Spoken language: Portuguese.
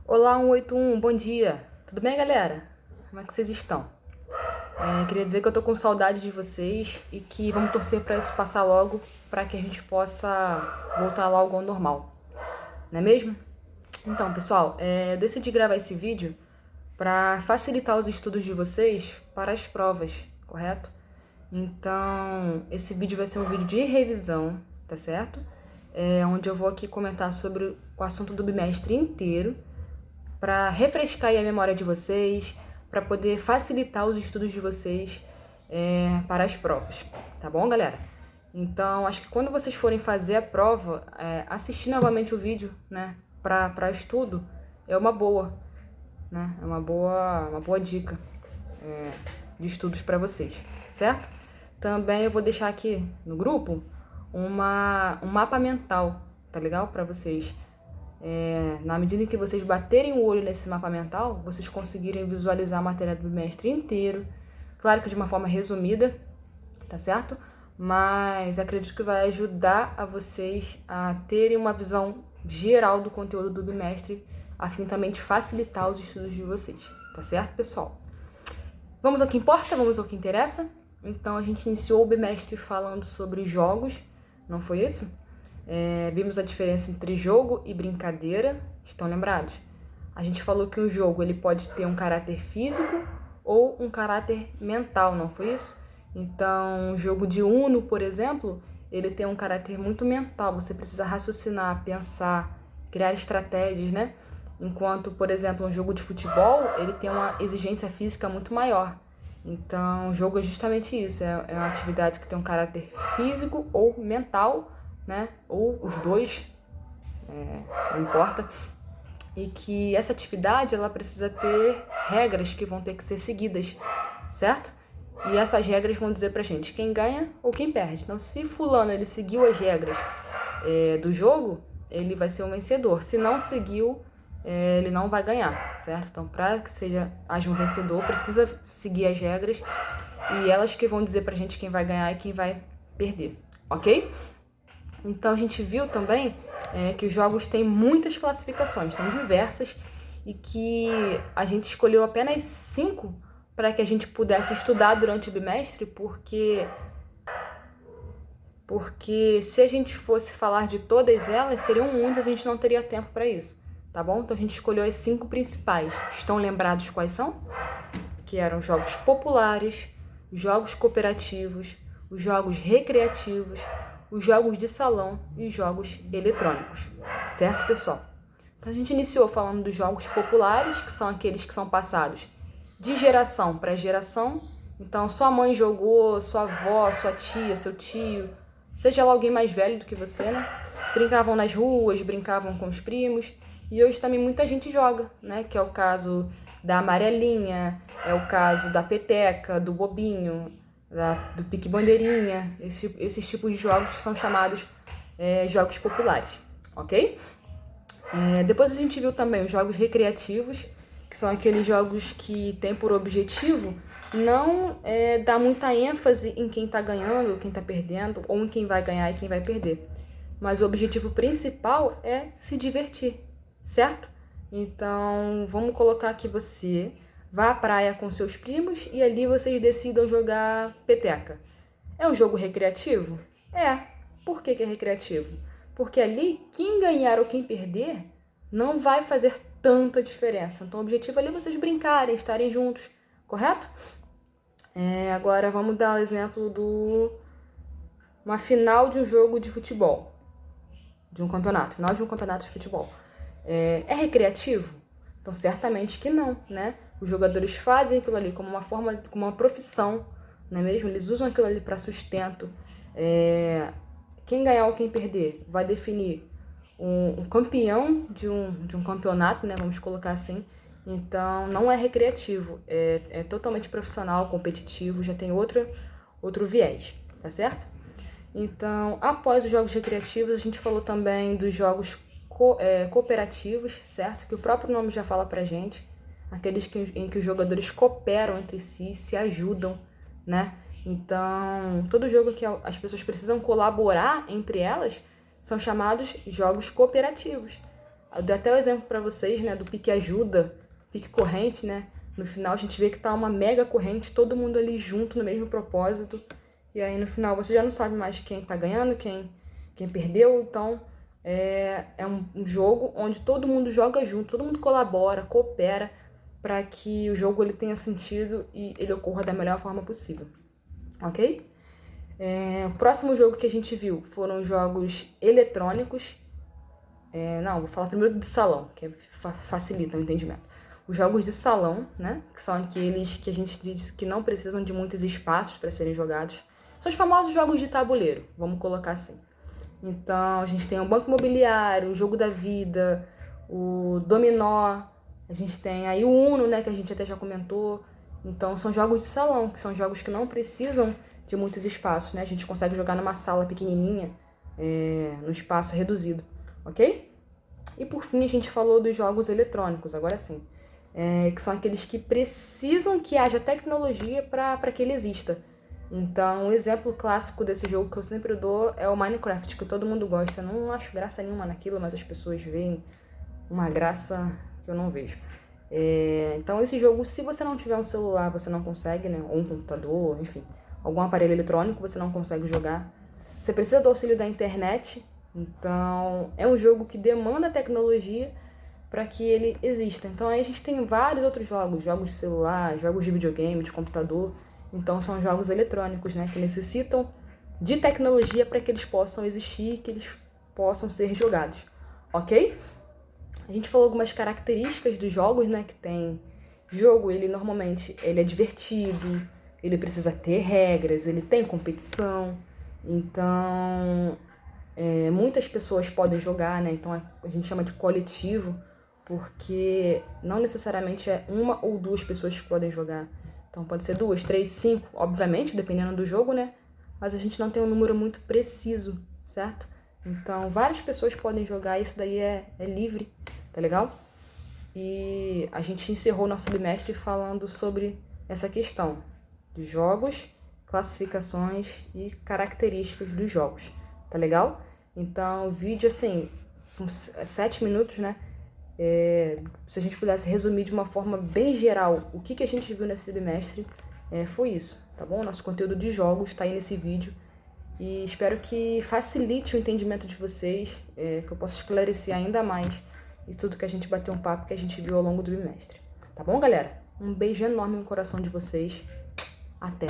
Olá, 181, bom dia. Tudo bem, galera? Como é que vocês estão? Queria dizer que eu tô com saudade de vocês e que vamos torcer para isso passar logo, para que a gente possa voltar logo ao normal, não é mesmo? Então, pessoal, eu decidi gravar esse vídeo para facilitar os estudos de vocês para as provas, correto? Então, esse vídeo vai ser um vídeo de revisão, tá certo? Onde eu vou aqui comentar sobre o assunto do bimestre inteiro, para refrescar aí a memória de vocês, para poder facilitar os estudos de vocês para as provas, tá bom, galera? Então, acho que quando vocês forem fazer a prova, assistir novamente o vídeo, né, para estudo, é uma boa, né? É uma boa dica de estudos para vocês, certo? Também eu vou deixar aqui no grupo um mapa mental, tá legal? Para vocês. Na medida em que vocês baterem o olho nesse mapa mental, vocês conseguirem visualizar a matéria do bimestre inteiro, claro que de uma forma resumida, tá certo? Mas acredito que vai ajudar a vocês a terem uma visão geral do conteúdo do bimestre, a fim também de facilitar os estudos de vocês, tá certo, pessoal? Vamos ao que importa, vamos ao que interessa. Então, a gente iniciou o bimestre falando sobre jogos, não foi isso? Vimos a diferença entre jogo e brincadeira, estão lembrados? A gente falou que um jogo ele pode ter um caráter físico ou um caráter mental, não foi isso? Então, um jogo de Uno, por exemplo, ele tem um caráter muito mental, você precisa raciocinar, pensar, criar estratégias, né? Enquanto, por exemplo, um jogo de futebol, ele tem uma exigência física muito maior. Então, o jogo é justamente isso, é uma atividade que tem um caráter físico ou mental, né? Ou os dois, não importa. E que essa atividade, ela precisa ter regras que vão ter que ser seguidas, certo? E essas regras vão dizer pra gente quem ganha ou quem perde. Então, se fulano ele seguiu as regras do jogo, ele vai ser um vencedor. Se não seguiu, ele não vai ganhar, certo? Então, para que haja um vencedor, precisa seguir as regras e elas que vão dizer pra gente quem vai ganhar e quem vai perder, ok? Então, a gente viu também que os jogos têm muitas classificações, são diversas, e que a gente escolheu apenas 5 para que a gente pudesse estudar durante o bimestre, porque se a gente fosse falar de todas elas, seriam muitas, a gente não teria tempo para isso, tá bom? Então, a gente escolheu as 5 principais. Estão lembrados quais são? Que eram jogos populares, jogos cooperativos, os jogos recreativos, os jogos de salão e os jogos eletrônicos, certo, pessoal? Então a gente iniciou falando dos jogos populares, que são aqueles que são passados de geração para geração. Então sua mãe jogou, sua avó, sua tia, seu tio, seja lá alguém mais velho do que você, né? Brincavam nas ruas, brincavam com os primos. E hoje também muita gente joga, né? Que é o caso da amarelinha, é o caso da peteca, do bobinho, do pique-bandeirinha. Esses tipos de jogos são chamados jogos populares, ok? Depois a gente viu também os jogos recreativos, que são aqueles jogos que têm por objetivo não dar muita ênfase em quem está ganhando, quem está perdendo, ou em quem vai ganhar e quem vai perder. Mas o objetivo principal é se divertir, certo? Então, vamos colocar que você vá à praia com seus primos e ali vocês decidam jogar peteca. É um jogo recreativo? É. Por que é recreativo? Porque ali, quem ganhar ou quem perder não vai fazer tanta diferença. Então, o objetivo ali é vocês brincarem, estarem juntos, correto? Agora, vamos dar o exemplo uma final de um jogo de futebol, final de um campeonato de futebol. É recreativo? Então, certamente que não, né? Os jogadores fazem aquilo ali como uma forma, como uma profissão, não é mesmo? Eles usam aquilo ali para sustento. Quem ganhar ou quem perder vai definir um campeão de um campeonato, né? Vamos colocar assim. Então, não é recreativo, é totalmente profissional, competitivo, já tem outro viés, tá certo? Então, após os jogos recreativos, a gente falou também dos jogos cooperativos, certo? Que o próprio nome já fala pra gente. Aqueles em que os jogadores cooperam entre si, se ajudam, né? Então, todo jogo que as pessoas precisam colaborar entre elas são chamados jogos cooperativos. Eu dei até o exemplo para vocês, né, do pique ajuda, pique corrente, né? No final a gente vê que tá uma mega corrente, todo mundo ali junto no mesmo propósito. E aí no final você já não sabe mais quem tá ganhando, quem perdeu. Então é um jogo onde todo mundo joga junto, todo mundo colabora, coopera para que o jogo ele tenha sentido e ele ocorra da melhor forma possível, ok? O próximo jogo que a gente viu foram jogos eletrônicos. Não, vou falar primeiro de salão, que facilita o entendimento. Os jogos de salão, né, que são aqueles que a gente diz que não precisam de muitos espaços para serem jogados. São os famosos jogos de tabuleiro, vamos colocar assim. Então, a gente tem o Banco Imobiliário, o Jogo da Vida, o Dominó, a gente tem aí o Uno, né, que a gente até já comentou. Então, são jogos de salão, que são jogos que não precisam de muitos espaços, né? A gente consegue jogar numa sala pequenininha, num espaço reduzido, ok? E por fim, a gente falou dos jogos eletrônicos, agora sim. Que são aqueles que precisam que haja tecnologia para que ele exista. Então, um exemplo clássico desse jogo que eu sempre dou é o Minecraft, que todo mundo gosta. Eu não acho graça nenhuma naquilo, mas as pessoas veem uma graça que eu não vejo. Então, esse jogo, se você não tiver um celular, você não consegue, né? Ou um computador, enfim, algum aparelho eletrônico, você não consegue jogar. Você precisa do auxílio da internet. Então, é um jogo que demanda tecnologia para que ele exista. Então, aí a gente tem vários outros jogos, jogos de celular, jogos de videogame, de computador. Então, são jogos eletrônicos, né, que necessitam de tecnologia para que eles possam existir, que eles possam ser jogados, ok? A gente falou algumas características dos jogos, né, que tem jogo, ele normalmente ele é divertido, ele precisa ter regras, ele tem competição. Então, muitas pessoas podem jogar, né? Então a gente chama de coletivo, porque não necessariamente é uma ou duas pessoas que podem jogar. Então pode ser 2, 3, 5, obviamente, dependendo do jogo, né? Mas a gente não tem um número muito preciso, certo? Então várias pessoas podem jogar, isso daí é livre, tá legal? E a gente encerrou nosso bimestre falando sobre essa questão de jogos, classificações e características dos jogos, tá legal? Então, o vídeo, assim, com 7 minutos, né? Se a gente pudesse resumir de uma forma bem geral o que a gente viu nesse bimestre, foi isso, tá bom? Nosso conteúdo de jogos tá aí nesse vídeo e espero que facilite o entendimento de vocês, que eu possa esclarecer ainda mais e tudo que a gente bateu um papo que a gente viu ao longo do bimestre. Tá bom, galera? Um beijo enorme no coração de vocês. Até!